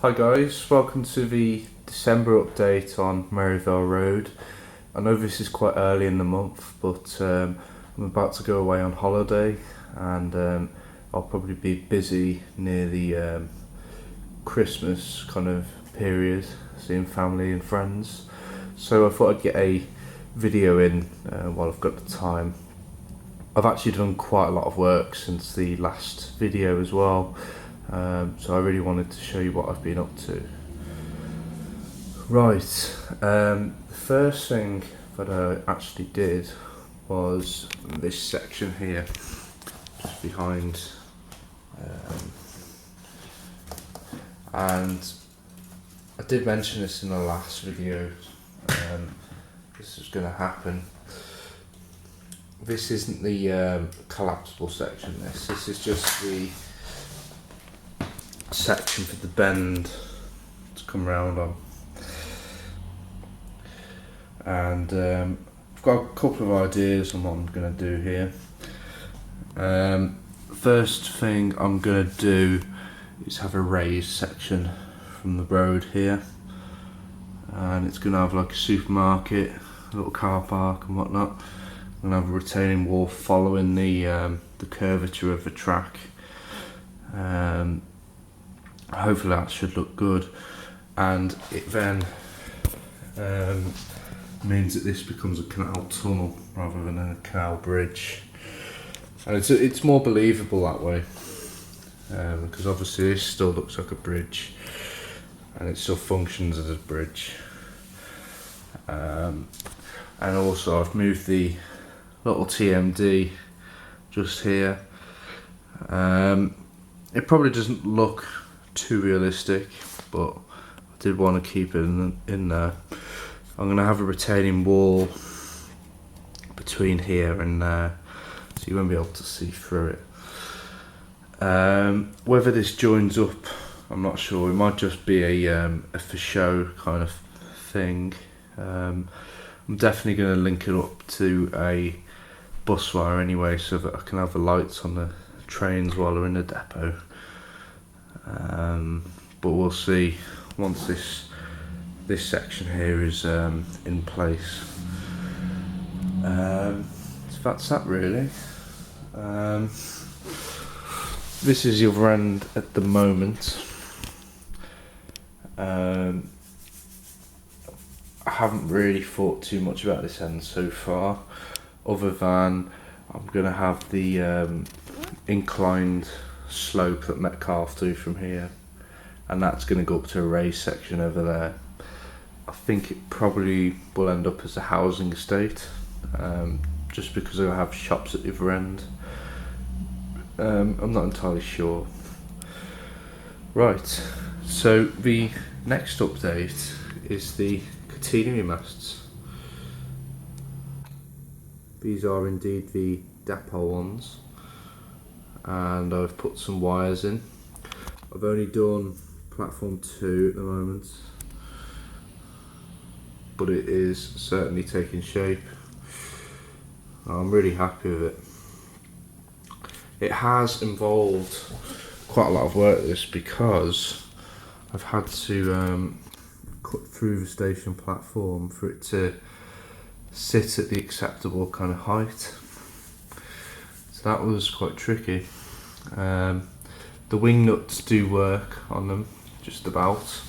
Hi guys, welcome to the December update on Merivale Road. I know this is quite early in the month, but I'm about to go away on holiday and I'll probably be busy near the Christmas kind of period, seeing family and friends. So I thought I'd get a video in while I've got the time. I've actually done quite a lot of work since the last video as well. So I really wanted to show you what I've been up to. Right, the first thing that I actually did was this section here, just behind, and I did mention this in the last video, this is going to happen. This isn't the collapsible section, this is just the section for the bend to come round on, and I've got a couple of ideas on what I'm going to do here. First thing I'm going to do is have a raised section from the road here, and it's going to have like a supermarket, a little car park and whatnot. I'm going to have a retaining wall following the curvature of the track. Hopefully that should look good, and it then means that this becomes a canal tunnel rather than a canal bridge, and it's more believable that way, because obviously this still looks like a bridge and it still functions as a bridge. And also I've moved the little TMD just here. It probably doesn't look too realistic, but I did want to keep it in there. I'm going to have a retaining wall between here and there, so you won't be able to see through it. Whether this joins up, I'm not sure. It might just be a for show kind of thing. I'm definitely going to link it up to a bus wire anyway, so that I can have the lights on the trains while they're in the depot. But we'll see once this section here is in place. So that's that really. This is the other end at the moment. I haven't really thought too much about this end so far, other than I'm going to have the inclined slope that Metcalfe do from here, and that's going to go up to a raised section over there. I think it probably will end up as a housing estate, just because I have shops at the other end. I'm not entirely sure. Right, so the next update is the catenary masts. These are indeed the depot ones, and I've put some wires in. I've only done platform 2 at the moment, but it is certainly taking shape. I'm really happy with it. It has involved quite a lot of work, this, because I've had to cut through the station platform for it to sit at the acceptable kind of height. So that was quite tricky. The wing nuts do work on them, just about.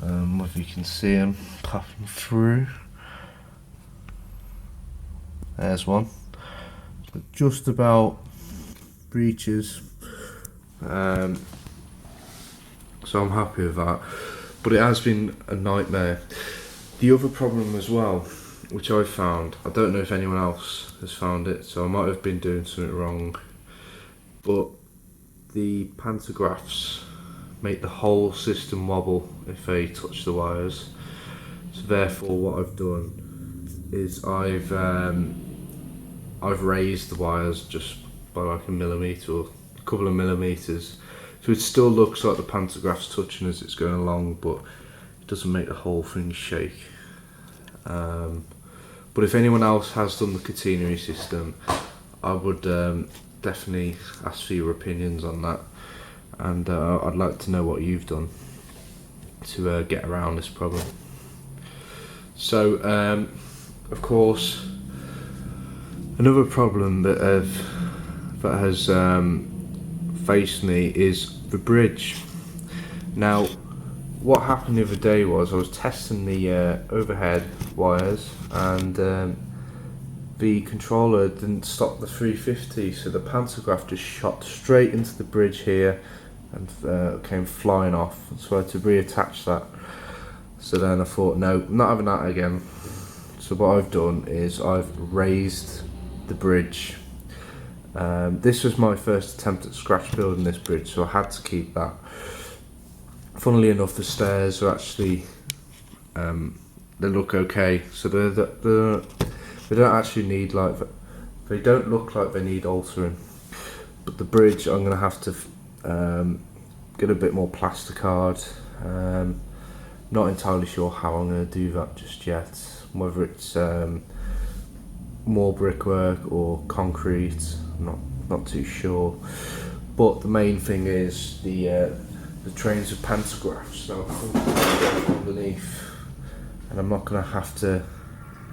If you can see them popping through. There's one. So just about breaches. So I'm happy with that. But it has been a nightmare. The other problem as well, which I found, I don't know if anyone else has found it, so I might have been doing something wrong, but the pantographs make the whole system wobble if they touch the wires. So therefore what I've done is I've raised the wires just by like a millimetre or a couple of millimetres, so it still looks like the pantograph's touching as it's going along, but it doesn't make the whole thing shake. But if anyone else has done the catenary system, I would definitely ask for your opinions on that, and I'd like to know what you've done. to get around this problem. So of course, another problem that has faced me is the bridge. Now, what happened the other day was I was testing the overhead wires, and the controller didn't stop the 350, so the pantograph just shot straight into the bridge here and came flying off. So I had to reattach that. So then I thought, no, I'm not having that again. So what I've done is I've raised the bridge. This was my first attempt at scratch building this bridge, so I had to keep that. Funnily enough, the stairs are actually they look okay. So they don't actually need they don't look like they need altering. But the bridge, I'm gonna have to get a bit more plasticard. Not entirely sure how I'm gonna do that just yet. Whether it's more brickwork or concrete, not too sure. But the main thing is the trains of pantographs. So I'm underneath, and I'm not gonna have to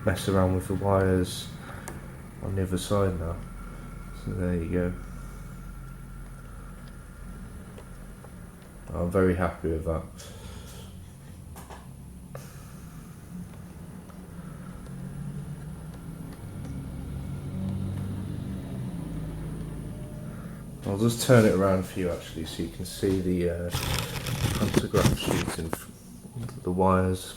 mess around with the wires on the other side now. So there you go. I'm very happy with that. I'll just turn it around for you actually, so you can see the pantograph sheet and the wires.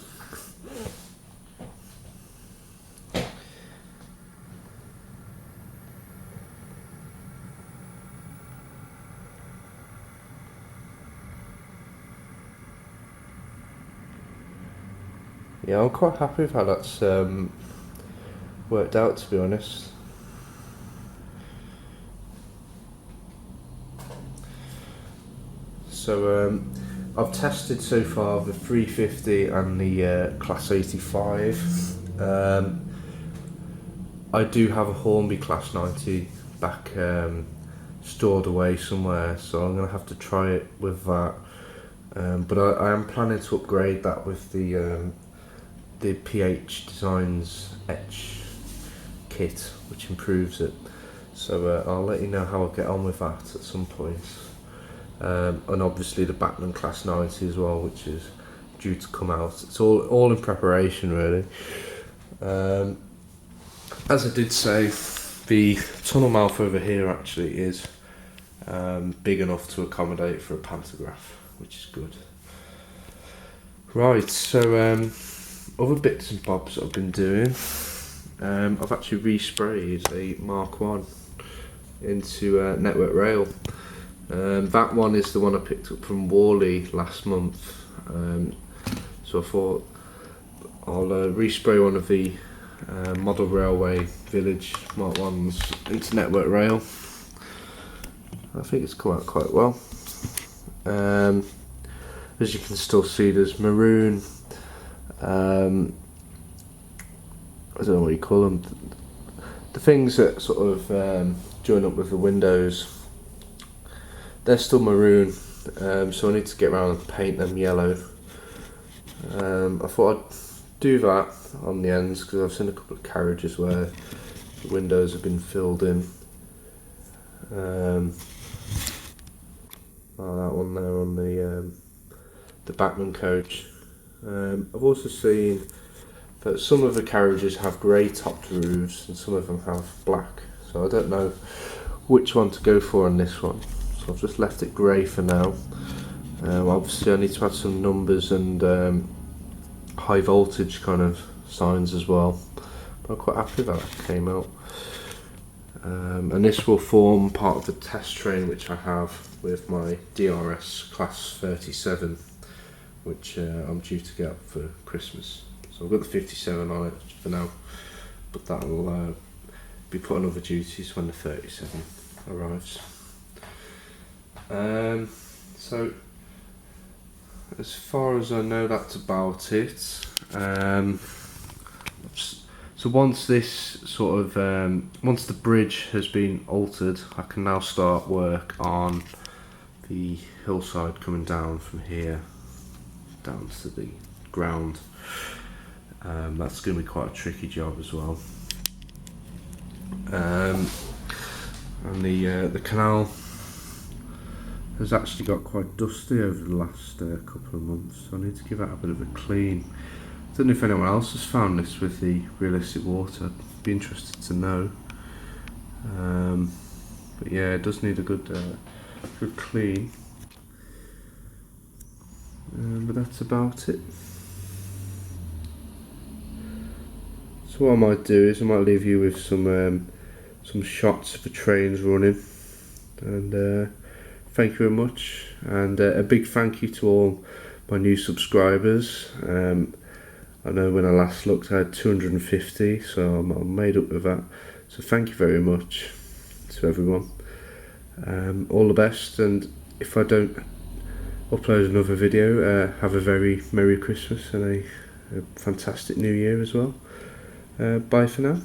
Yeah, I'm quite happy with how that's worked out, to be honest. So I've tested so far the 350 and the Class 85. I do have a Hornby Class 90 back stored away somewhere, so I'm going to have to try it with that. But I am planning to upgrade that with the PH Designs etch kit, which improves it. So I'll let you know how I get on with that at some point. And obviously the Batman Class 90 as well, which is due to come out. It's all in preparation really. As I did say, the tunnel mouth over here actually is big enough to accommodate for a pantograph, which is good. Right, so other bits and bobs that I've been doing, I've actually resprayed a Mark 1 into Network Rail. That one is the one I picked up from Wally last month, so I thought I'll respray one of the Model Railway Village Mark 1s into Network Rail. I think it's come out quite well. As you can still see, there's maroon, I don't know what you call them, the things that sort of join up with the windows. They're still maroon, so I need to get around and paint them yellow. I thought I'd do that on the ends because I've seen a couple of carriages where the windows have been filled in. That one there on the Batman coach. I've also seen that some of the carriages have grey topped roofs and some of them have black, so I don't know which one to go for on this one. So I've just left it grey for now. Obviously I need to add some numbers and high voltage kind of signs as well. But I'm quite happy that it came out. And this will form part of the test train which I have with my DRS Class 37, which I'm due to get up for Christmas. So I've got the 57 on it for now, but that will be put on other duties when the 37 arrives. So as far as I know, that's about it. So once this sort of once the bridge has been altered, I can now start work on the hillside coming down from here down to the ground. That's going to be quite a tricky job as well. And the canal has actually got quite dusty over the last couple of months, so I need to give that a bit of a clean. I don't know if anyone else has found this with the realistic water. I'd be interested to know. But yeah, it does need a good clean. But that's about it. So what I might do is I might leave you with some shots of the trains running, and thank you very much, and a big thank you to all my new subscribers. I know when I last looked I had 250, so I'm made up with that, so thank you very much to everyone. All the best, and if I don't upload another video, have a very Merry Christmas and a fantastic New Year as well. Bye for now.